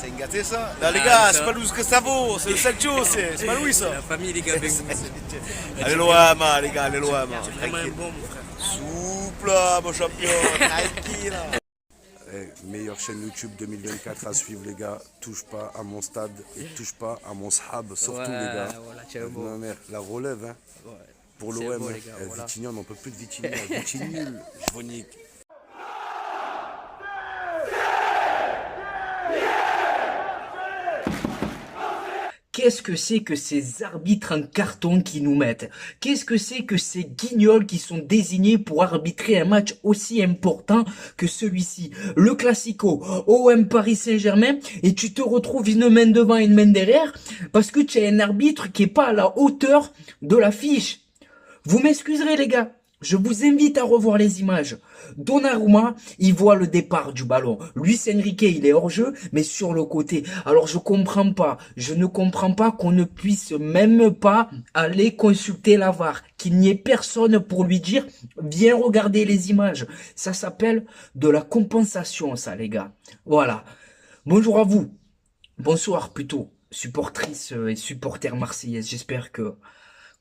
C'est gâté ça. Non, les gars, c'est pas Luis Gustavo, c'est le Sergio, c'est pas Luis ça. La famille, les gars, avec vous. Allez loin, man, les gars, allez loin, man. C'est vraiment un bon, mon frère. Souple, mon champion, tranquille. Meilleure chaîne YouTube 2024 à suivre les gars. Touche pas à mon stade et touche pas à mon sahab, surtout les gars. Voilà, ciao, bon. Ma mère, la relève hein. Ouais. Pour C'est l'OM. bon, les gars, voilà. Vitigny, on n'en peut plus de Vitigny. Vitigny nul, je vous nique. Qu'est-ce que c'est que ces arbitres en carton qui nous mettent? Qu'est-ce que c'est que ces guignols qui sont désignés pour arbitrer un match aussi important que celui-ci? Le Classico, OM Paris Saint-Germain, et tu te retrouves une main devant et une main derrière parce que tu as un arbitre qui est pas à la hauteur de l'affiche. Vous m'excuserez les gars, je vous invite à revoir les images. Donnarumma, il voit le départ du ballon. Luis Enrique, il est hors jeu, mais sur le côté. Alors je ne comprends pas qu'on ne puisse même pas aller consulter la VAR, qu'il n'y ait personne pour lui dire, viens regarder les images. Ça s'appelle de la compensation, ça les gars. Voilà. Bonjour à vous. Bonsoir plutôt, supportrices et supporters marseillaises. J'espère que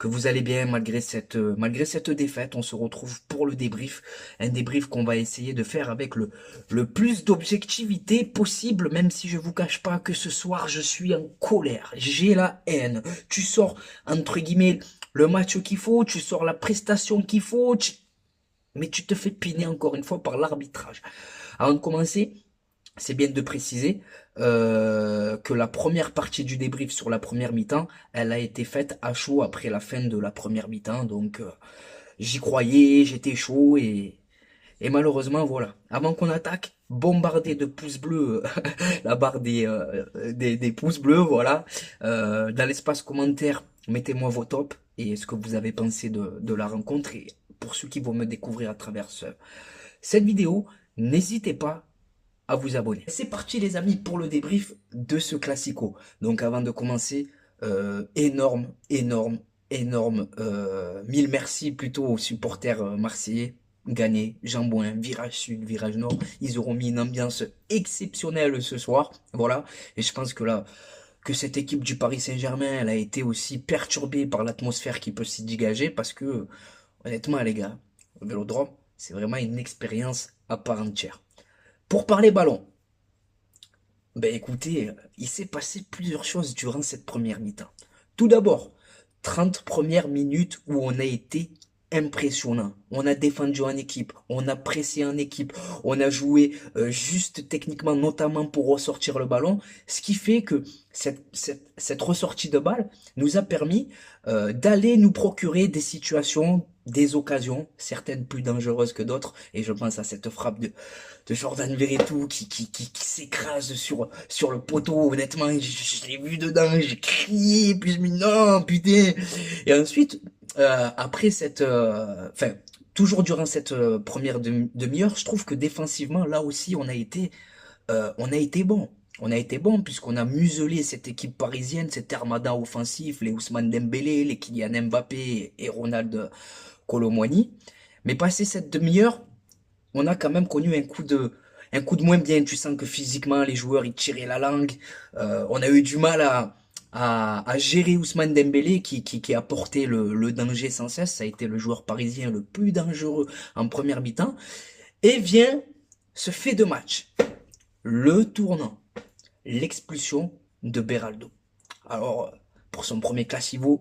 vous allez bien malgré cette défaite. On se retrouve pour le débrief, un débrief qu'on va essayer de faire avec le plus d'objectivité possible, même si je vous cache pas que ce soir je suis en colère, j'ai la haine. Tu sors entre guillemets le match qu'il faut, tu sors la prestation qu'il faut, mais tu te fais piner encore une fois par l'arbitrage. Avant de commencer, c'est bien de préciser que la première partie du débrief sur la première mi-temps, elle a été faite à chaud après la fin de la première mi-temps. Donc j'y croyais, j'étais chaud et malheureusement voilà. Avant qu'on attaque, bombardé de pouces bleus, la barre des pouces bleus, voilà. Dans l'espace commentaire, mettez-moi vos tops et ce que vous avez pensé de la rencontre. Et pour ceux qui vont me découvrir à travers cette vidéo, n'hésitez pas à vous abonner. C'est parti les amis pour le débrief de ce Classico. Donc avant de commencer, énorme, mille merci plutôt aux supporters marseillais. Gagné, Jambouin, virage sud, virage nord. Ils auront mis une ambiance exceptionnelle ce soir. Voilà. Et je pense que là, que cette équipe du Paris Saint-Germain, elle a été aussi perturbée par l'atmosphère qui peut s'y dégager parce que, honnêtement les gars, le Vélodrome, c'est vraiment une expérience à part entière. Pour parler ballon, ben écoutez, il s'est passé plusieurs choses durant cette première mi-temps. Tout d'abord, 30 premières minutes où on a été impressionnant. On a défendu en équipe, on a pressé en équipe, on a joué juste techniquement, notamment pour ressortir le ballon, ce qui fait que cette ressortie de balle nous a permis d'aller nous procurer des situations, des occasions, certaines plus dangereuses que d'autres, et je pense à cette frappe de Jordan Verretou qui s'écrase sur le poteau. Honnêtement, je l'ai vu dedans, j'ai crié, puis je me dis non, putain. Et ensuite, après toujours durant cette première demi-heure, je trouve que défensivement, là aussi, on a été bon. On a été bon puisqu'on a muselé cette équipe parisienne, cette armada offensif, les Ousmane Dembélé, les Kylian Mbappé et Ronald Kolo Muani. Mais passé cette demi-heure, on a quand même connu un coup de moins bien. Tu sens que physiquement, les joueurs, ils tiraient la langue. On a eu du mal à gérer Ousmane Dembélé qui a porté le danger sans cesse. Ça a été le joueur parisien le plus dangereux en première mi-temps. Et vient ce fait de match. Le tournant. L'expulsion de Beraldo. Alors, pour son premier classico,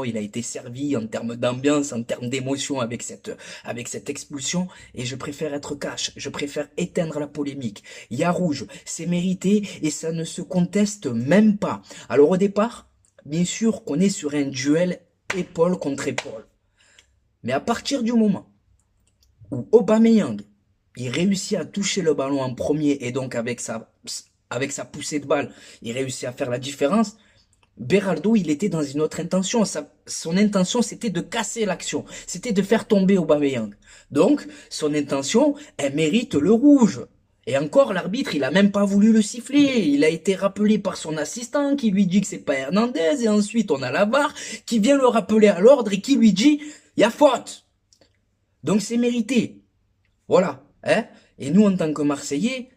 il a été servi en termes d'ambiance, en termes d'émotion avec cette expulsion. Et je préfère être cash, je préfère éteindre la polémique. Il y a rouge, c'est mérité et ça ne se conteste même pas. Alors au départ, bien sûr qu'on est sur un duel épaule contre épaule. Mais à partir du moment où Aubameyang, il réussit à toucher le ballon en premier et donc avec sa poussée de balle, il réussit à faire la différence. Beraldo, il était dans une autre intention. Son intention, c'était de casser l'action. C'était de faire tomber Aubameyang. Donc, son intention, elle mérite le rouge. Et encore, l'arbitre, il a même pas voulu le siffler. Il a été rappelé par son assistant qui lui dit que c'est pas Hernandez. Et ensuite, on a la VAR qui vient le rappeler à l'ordre et qui lui dit, il y a faute. Donc, c'est mérité. Voilà. Hein? Et nous, en tant que Marseillais,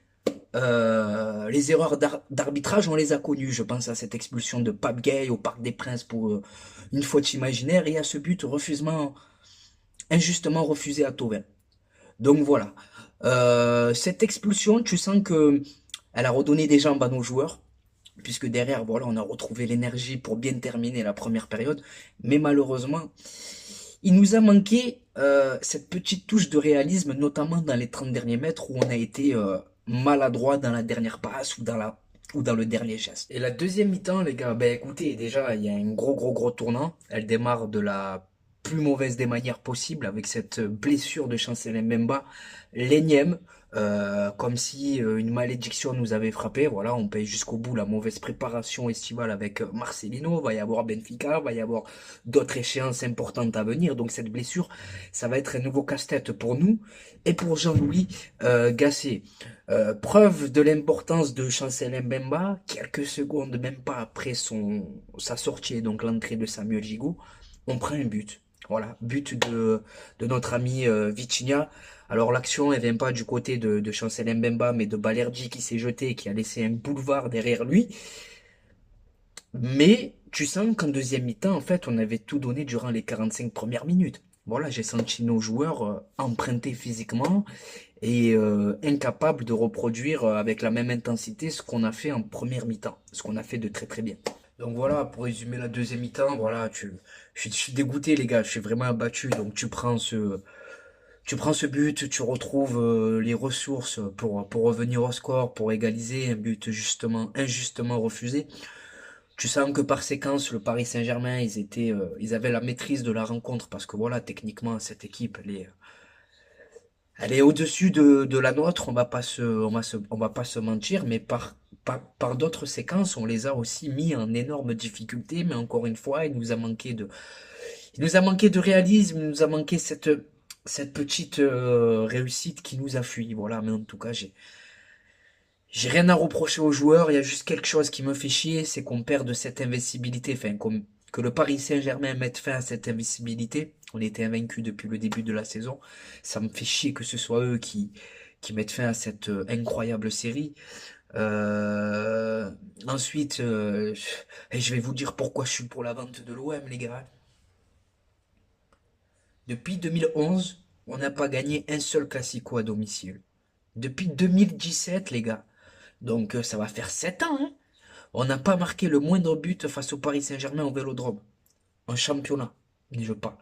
les erreurs d'arbitrage, on les a connues. Je pense à cette expulsion de Pape Gueye au Parc des Princes pour une faute imaginaire et à ce but injustement refusé à Thauvin. Donc voilà. Cette expulsion, tu sens que elle a redonné des jambes à nos joueurs, puisque derrière, voilà, on a retrouvé l'énergie pour bien terminer la première période. Mais malheureusement, il nous a manqué cette petite touche de réalisme, notamment dans les 30 derniers mètres où on a été maladroit dans la dernière passe ou dans le dernier geste. Et la deuxième mi-temps, les gars, ben écoutez, déjà, il y a un gros tournant. Elle démarre de la plus mauvaise des manières possibles avec cette blessure de Chancel Mbemba, l'énième, comme si une malédiction nous avait frappé. Voilà, on paye jusqu'au bout la mauvaise préparation estivale avec Marcelino. Va y avoir Benfica, va y avoir d'autres échéances importantes à venir. Donc cette blessure, ça va être un nouveau casse-tête pour nous et pour Jean-Louis Gasset. Preuve de l'importance de Chancel Mbemba, quelques secondes, même pas après sa sortie, donc l'entrée de Samuel Gigot, on prend un but. Voilà, but de notre ami Vitinha. Alors l'action, elle vient pas du côté de Chancel Mbemba, mais de Balerdi qui s'est jeté et qui a laissé un boulevard derrière lui. Mais tu sens qu'en deuxième mi-temps, en fait, on avait tout donné durant les 45 premières minutes. Voilà, j'ai senti nos joueurs empruntés physiquement et incapables de reproduire avec la même intensité ce qu'on a fait en première mi-temps, ce qu'on a fait de très bien. Donc voilà, pour résumer la deuxième mi-temps, voilà, je suis dégoûté les gars, je suis vraiment abattu. Donc tu prends ce but, tu retrouves les ressources pour revenir au score, pour égaliser un but injustement refusé. Tu sens que par séquence, le Paris Saint-Germain, ils avaient la maîtrise de la rencontre parce que voilà, techniquement, cette équipe, elle est au-dessus de la nôtre. On va pas se mentir, mais par d'autres séquences, on les a aussi mis en énorme difficulté. Mais encore une fois, il nous a manqué de réalisme, il nous a manqué cette petite réussite qui nous a fui. Voilà, mais en tout cas, j'ai rien à reprocher aux joueurs. Il y a juste quelque chose qui me fait chier, c'est qu'on perde cette invincibilité. Enfin, que le Paris Saint-Germain mette fin à cette invincibilité. On était invaincus depuis le début de la saison. Ça me fait chier que ce soit eux qui mettent fin à cette incroyable série. Ensuite, et je vais vous dire pourquoi je suis pour la vente de l'OM, les gars. Depuis 2011, on n'a pas gagné un seul Classico à domicile. Depuis 2017, les gars. Donc ça va faire 7 ans, hein. On n'a pas marqué le moindre but face au Paris Saint-Germain au Vélodrome. En championnat, je pas.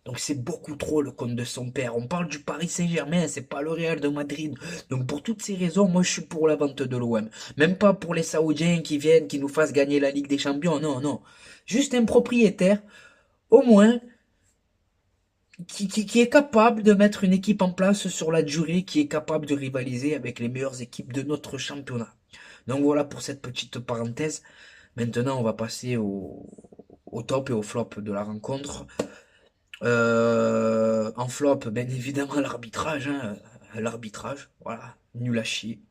Donc c'est beaucoup trop le compte de son père. On parle du Paris Saint-Germain, c'est pas le Real de Madrid. Donc pour toutes ces raisons, moi je suis pour la vente de l'OM. Même pas pour les Saoudiens qui viennent, qui nous fassent gagner la Ligue des Champions. Non, non. Juste un propriétaire, au moins, qui est capable de mettre une équipe en place sur la durée, qui est capable de rivaliser avec les meilleures équipes de notre championnat. Donc voilà pour cette petite parenthèse. Maintenant, on va passer au top et au flop de la rencontre. En flop, bien évidemment, l'arbitrage. Hein, l'arbitrage, voilà, nul à chier.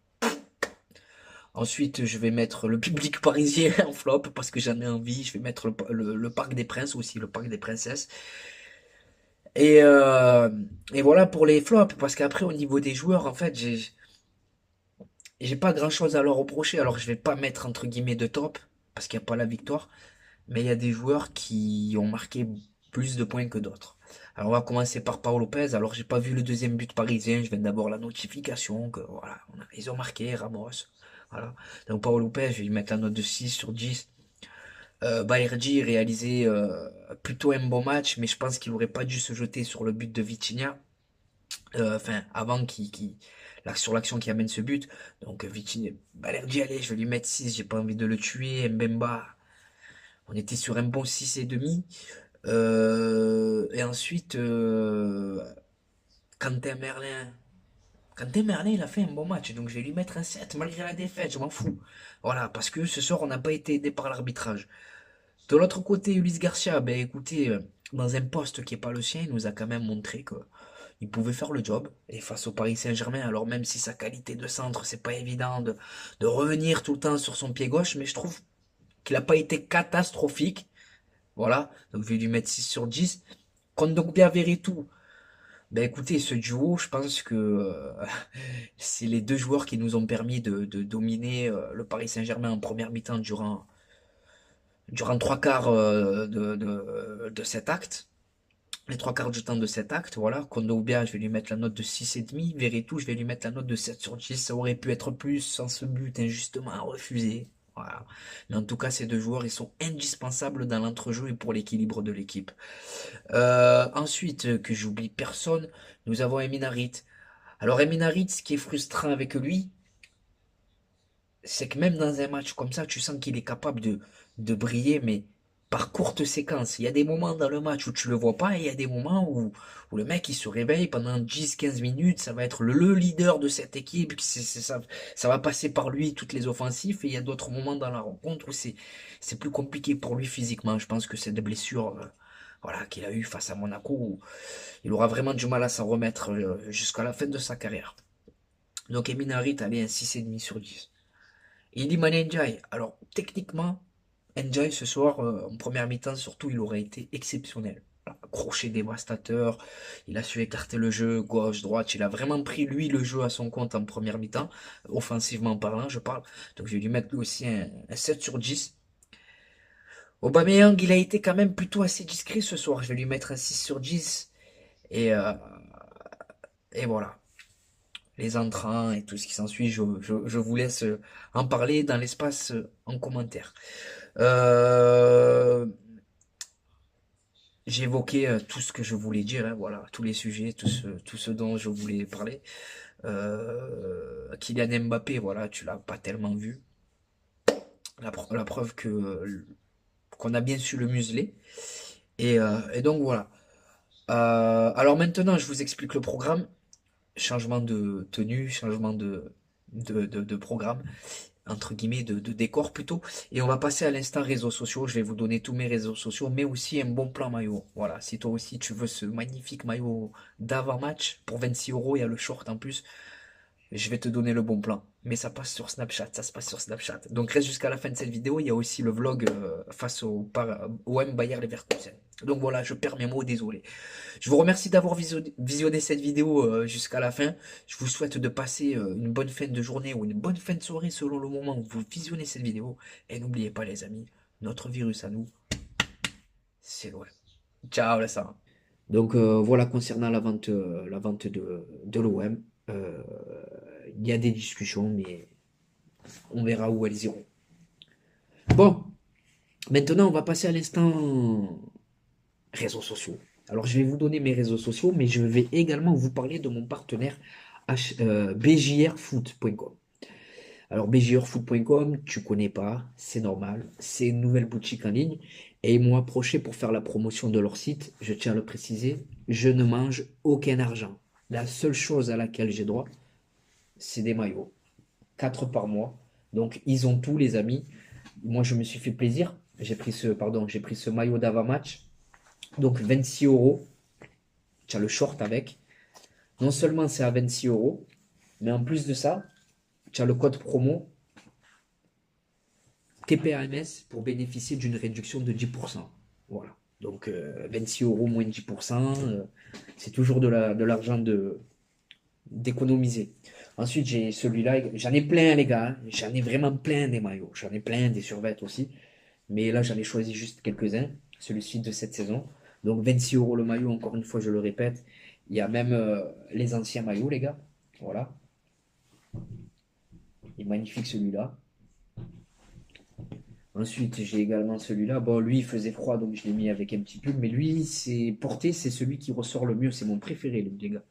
Ensuite, je vais mettre le public parisien en flop parce que j'en ai envie. Je vais mettre le Parc des Princes aussi, le Parc des Princesses. Et voilà pour les flops, parce qu'après, au niveau des joueurs, en fait, j'ai pas grand-chose à leur reprocher. Alors, je vais pas mettre entre guillemets de top, parce qu'il n'y a pas la victoire. Mais il y a des joueurs qui ont marqué plus de points que d'autres. Alors, on va commencer par Paul Lopez. Alors, j'ai pas vu le deuxième but parisien. Je viens d'abord la notification que, voilà, ils ont marqué, Ramos. Voilà. Donc, Paul Lopez, je vais lui mettre la note de 6 sur 10. Balerdi réalisait plutôt un bon match, mais je pense qu'il aurait pas dû se jeter sur le but de Vitinha. Enfin, avant sur l'action qui amène ce but. Donc Vitinha, Balerdi, allez, je vais lui mettre 6, j'ai pas envie de le tuer. Mbemba, on était sur un bon 6,5. Et ensuite, Quentin Merlin. Quentin Merlin, il a fait un bon match, donc je vais lui mettre un 7 malgré la défaite, je m'en fous. Voilà, parce que ce soir, on n'a pas été aidé par l'arbitrage. De l'autre côté, Ulysse Garcia, ben écoutez, dans un poste qui est pas le sien, il nous a quand même montré que il pouvait faire le job. Et face au Paris Saint-Germain, alors même si sa qualité de centre, c'est pas évident de revenir tout le temps sur son pied gauche, mais je trouve qu'il a pas été catastrophique. Voilà, donc je vais lui mettre 6 sur 10. Kondogbia Veretout, Ben écoutez, ce duo, je pense que c'est les deux joueurs qui nous ont permis de dominer le Paris Saint-Germain en première mi-temps durant trois quarts de cet acte. Les trois quarts du temps de cet acte, voilà. Kondogbia, je vais lui mettre la note de 6,5. Veretout, je vais lui mettre la note de 7/10. Ça aurait pu être plus sans ce but injustement refusé. Voilà. Mais en tout cas, ces deux joueurs, ils sont indispensables dans l'entrejeu et pour l'équilibre de l'équipe. Ensuite, que j'oublie personne, nous avons Emin Harit. Alors Emin Harit, ce qui est frustrant avec lui, c'est que même dans un match comme ça, tu sens qu'il est capable de briller, mais par courte séquence. Il y a des moments dans le match où tu le vois pas, et il y a des moments où le mec il se réveille pendant 10-15 minutes, ça va être le leader de cette équipe, ça va passer par lui toutes les offensifs, et il y a d'autres moments dans la rencontre où c'est plus compliqué pour lui physiquement. Je pense que c'est des blessures voilà, qu'il a eu face à Monaco, où il aura vraiment du mal à s'en remettre jusqu'à la fin de sa carrière. Donc Emin Harit, allez, un 6,5/10. Iliman Ndiaye, alors techniquement, Ndiaye ce soir, en première mi-temps surtout, il aurait été exceptionnel. Voilà, crochet dévastateur, il a su écarter le jeu, gauche, droite, il a vraiment pris lui le jeu à son compte en première mi-temps, offensivement parlant, je parle. Donc je vais lui mettre lui aussi un 7/10. Aubameyang, il a été quand même plutôt assez discret ce soir, je vais lui mettre un 6/10. Et, euh, et voilà. Les entrants et tout ce qui s'ensuit, je vous laisse en parler dans l'espace en commentaire. Euh, j'ai évoqué tout ce que je voulais dire, hein, voilà, tous les sujets, tout ce dont je voulais parler. Kylian Mbappé, voilà, tu l'as pas tellement vu. La preuve que qu'on a bien su le museler. Et donc voilà. Alors maintenant, je vous explique le programme. Changement de tenue, changement de programme, entre guillemets, de décor plutôt. Et on va passer à l'instant réseaux sociaux. Je vais vous donner tous mes réseaux sociaux, mais aussi un bon plan maillot. Voilà, si toi aussi tu veux ce magnifique maillot d'avant-match, pour 26 €, il y a le short en plus. Je vais te donner le bon plan. Mais ça passe sur Snapchat, ça se passe sur Snapchat. Donc reste jusqu'à la fin de cette vidéo, il y a aussi le vlog face au M Bayer Leverkusen. Donc voilà, je perds mes mots, désolé. Je vous remercie d'avoir visionné cette vidéo jusqu'à la fin. Je vous souhaite de passer une bonne fin de journée ou une bonne fin de soirée selon le moment où vous visionnez cette vidéo. Et n'oubliez pas les amis, notre virus à nous, c'est loin. Ciao la Sarah. Donc voilà concernant la vente de l'OM. Il y a des discussions, mais on verra où elles iront. Bon, maintenant on va passer à l'instant réseaux sociaux. Alors je vais vous donner mes réseaux sociaux, mais je vais également vous parler de mon partenaire bjrfoot.com. Alors bjrfoot.com, tu connais pas, c'est normal, c'est une nouvelle boutique en ligne et ils m'ont approché pour faire la promotion de leur site. Je tiens à le préciser, je ne mange aucun argent. La seule chose à laquelle j'ai droit, c'est des maillots. 4 par mois. Donc ils ont tout les amis. Moi je me suis fait plaisir. J'ai pris ce maillot d'avant-match. Donc 26 €. Tu as le short avec. Non seulement c'est à 26 €, mais en plus de ça, tu as le code promo TPAMS pour bénéficier d'une réduction de 10%. Voilà. Donc 26 € moins 10%, c'est toujours de l'argent d'économiser. Ensuite, j'ai celui-là. J'en ai plein, les gars. J'en ai vraiment plein des maillots. J'en ai plein des survêtements aussi. Mais là, j'en ai choisi juste quelques-uns. Celui-ci de cette saison. Donc 26 € le maillot, encore une fois, je le répète. Il y a même les anciens maillots, les gars. Voilà. Il est magnifique celui-là. Ensuite, j'ai également celui-là. Bon, lui, il faisait froid, donc je l'ai mis avec un petit pull. Mais lui, c'est celui qui ressort le mieux. C'est mon préféré, lui, les gars.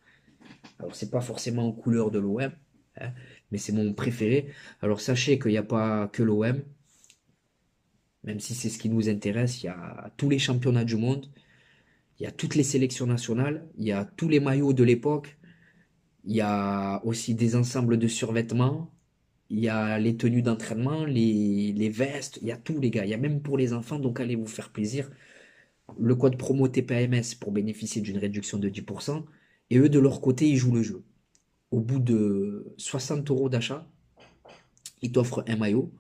Alors, c'est pas forcément en couleur de l'OM, hein, mais c'est mon préféré. Alors, sachez qu'il n'y a pas que l'OM. Même si c'est ce qui nous intéresse, il y a tous les championnats du monde. Il y a toutes les sélections nationales, il y a tous les maillots de l'époque, il y a aussi des ensembles de survêtements, il y a les tenues d'entraînement, les vestes, il y a tout les gars, il y a même pour les enfants, donc allez vous faire plaisir. Le code promo TPAMS pour bénéficier d'une réduction de 10%, et eux de leur côté ils jouent le jeu. Au bout de 60 € d'achat, ils t'offrent un maillot,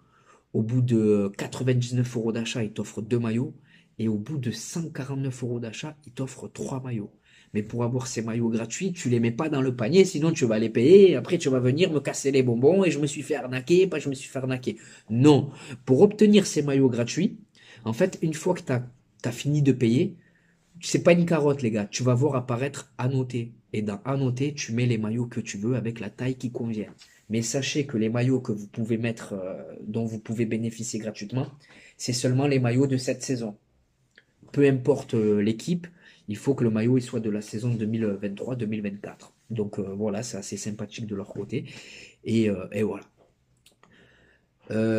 au bout de 99 € d'achat, ils t'offrent 2 maillots, et au bout de 149 € d'achat, ils t'offrent 3 maillots. Mais pour avoir ces maillots gratuits, tu les mets pas dans le panier, sinon tu vas les payer et après tu vas venir me casser les bonbons et je me suis fait arnaquer, pas je me suis fait arnaquer. Non, pour obtenir ces maillots gratuits, en fait, une fois que tu as fini de payer, c'est pas une carotte les gars, tu vas voir apparaître annoté. Et dans annoté, tu mets les maillots que tu veux avec la taille qui convient. Mais sachez que les maillots que vous pouvez mettre, dont vous pouvez bénéficier gratuitement, c'est seulement les maillots de cette saison. Peu importe l'équipe, il faut que le maillot il soit de la saison 2023-2024. Donc voilà, c'est assez sympathique de leur côté. Et voilà.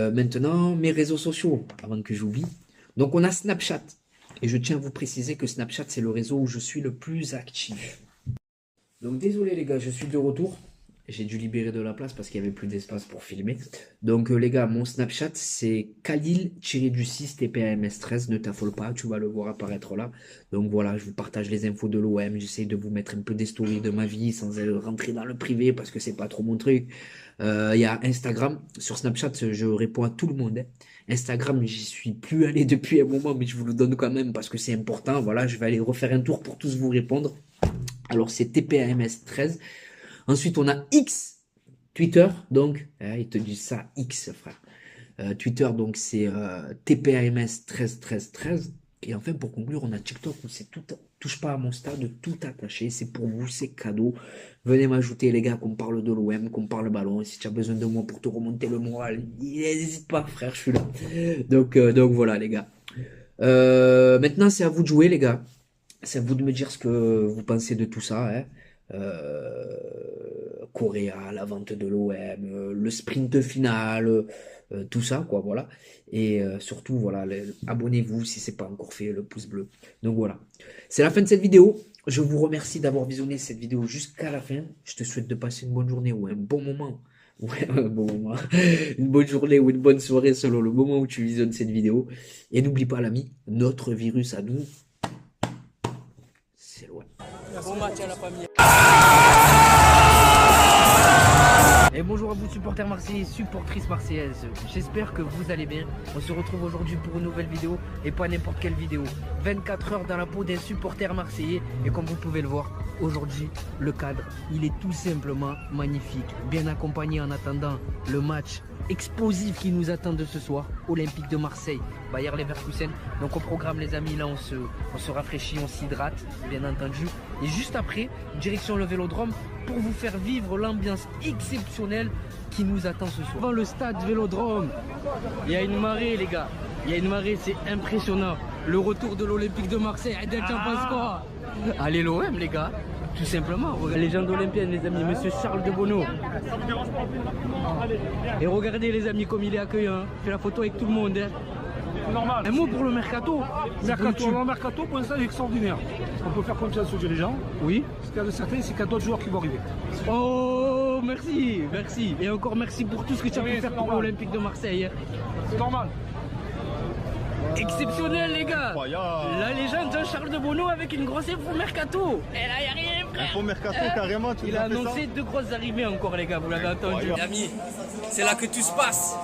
Maintenant, mes réseaux sociaux, avant que j'oublie. Donc on a Snapchat. Et je tiens à vous préciser que Snapchat, c'est le réseau où je suis le plus actif. Donc désolé les gars, je suis de retour. J'ai dû libérer de la place parce qu'il n'y avait plus d'espace pour filmer. Donc les gars, mon Snapchat c'est Khalil-6 TPAMS13. Ne t'affole pas, tu vas le voir apparaître là. Donc voilà, je vous partage les infos de l'OM. J'essaie de vous mettre un peu des stories de ma vie sans rentrer dans le privé parce que c'est pas trop mon truc. Il y a Instagram. Sur Snapchat, je réponds à tout le monde. Instagram, j'y suis plus allé depuis un moment, mais je vous le donne quand même parce que c'est important. Voilà, je vais aller refaire un tour pour tous vous répondre. Alors c'est TPAMS13. Ensuite, on a X, Twitter, donc, ils te disent ça, X, frère. Twitter, donc, c'est TPAMS 131313. Et enfin, pour conclure, on a TikTok, où c'est tout, touche pas à mon stade, tout attaché, c'est pour vous, c'est cadeau. Venez m'ajouter, les gars, qu'on parle de l'OM, qu'on parle ballon. Et si tu as besoin de moi pour te remonter le moral, n'hésite pas, frère, je suis là. Donc voilà, les gars. Maintenant, c'est à vous de jouer, les gars. C'est à vous de me dire ce que vous pensez de tout ça, hein. Correa, la vente de l'OM, le sprint final, tout ça, quoi, voilà. Et surtout, voilà, abonnez-vous si c'est pas encore fait, le pouce bleu. Donc voilà, c'est la fin de cette vidéo. Je vous remercie d'avoir visionné cette vidéo jusqu'à la fin. Je te souhaite de passer une bonne journée ou un bon moment. Ouais, un bon moment. Une bonne journée ou une bonne soirée selon le moment où tu visionnes cette vidéo. Et n'oublie pas, l'ami, notre virus à nous, c'est loin. Bon match à la famille. Et bonjour à vous supporters marseillais, supportrices marseillaises, j'espère que vous allez bien. On se retrouve aujourd'hui pour une nouvelle vidéo et pas n'importe quelle vidéo. 24 heures dans la peau d'un supporter marseillais et comme vous pouvez le voir, aujourd'hui le cadre il est tout simplement magnifique. Bien accompagné en attendant le match explosif qui nous attend de ce soir, Olympique de Marseille, Bayer Leverkusen. Donc au programme les amis, là on se rafraîchit, on s'hydrate bien entendu. Et juste après, direction le Vélodrome pour vous faire vivre l'ambiance exceptionnelle qui nous attend ce soir. Devant le stade Vélodrome, il y a une marée les gars, il y a une marée, c'est impressionnant. Le retour de l'Olympique de Marseille, t'en penses quoi? Allez l'OM les gars, tout simplement. La légende olympienne les amis, monsieur Charles de Bonneau. Et regardez les amis comme il est accueillant, fait la photo avec tout le monde. Hein. Normal. Un mot pour le mercato. Le mercato, pour l'instant, est extraordinaire. On peut faire confiance aux dirigeants. Oui. Ce qu'il y a de certain, c'est qu'il y a d'autres joueurs qui vont arriver. Oh, merci, merci. Et encore merci pour tout ce que tu as pu faire pour l'Olympique de Marseille. C'est normal. Exceptionnel les gars. La légende Jean-Charles de Bonneau avec une grosse info mercato. Et là, il n'y a rien, frère. Info mercato, carrément. Il a annoncé deux grosses arrivées encore les gars, vous l'avez entendu. Les amis, c'est là que tout se passe.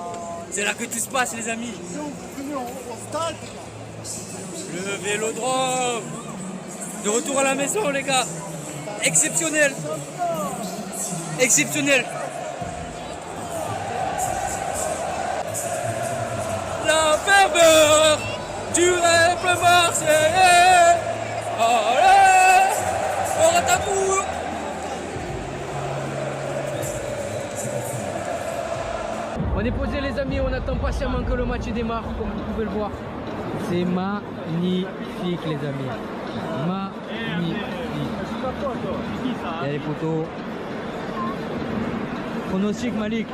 C'est là que tout se passe les amis. Le Vélodrome. De retour à la maison les gars. Exceptionnel. Exceptionnel. La ferveur du rêve marseillais. Allez, on ratapour. On est posé les amis, on attend patiemment que le match démarre, comme vous pouvez le voir. C'est magnifique les amis. Magnifique. Il y a les photos. Pronostic Malik.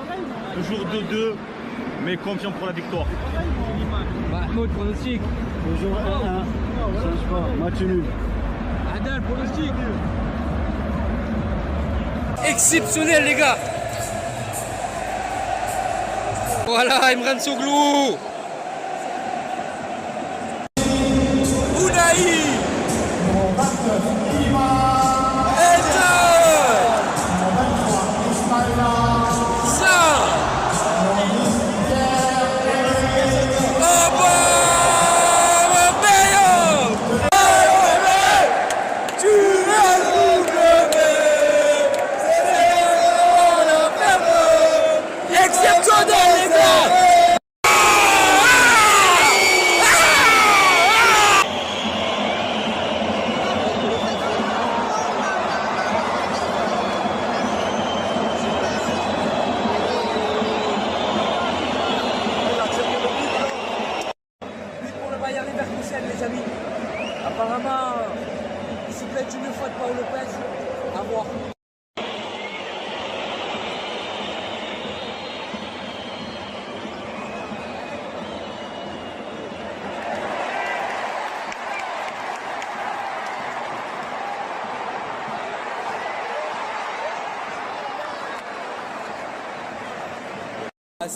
Toujours 2-2, mais confiant pour la victoire. Mahmoud, pronostic. Toujours 1-1. Change pas, match nul. Adal, pronostic. Exceptionnel les gars. Voilà, Imran Soglou. Ounaï. Tu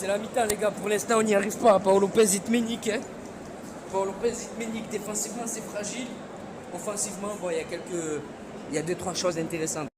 c'est la mi-temps, les gars. Pour l'instant, on n'y arrive pas. Paul Lopez, il te met nique, hein. Paul Lopez, il te met nique. Défensivement, c'est fragile. Offensivement, bon, il y a 2-3 choses intéressantes.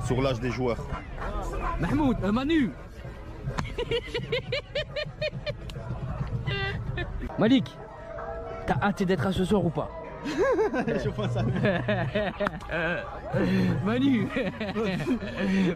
Sur l'âge des joueurs. Mahmoud, Manu. Malik, t'as hâte d'être à ce soir ou pas? Je pense à Manu.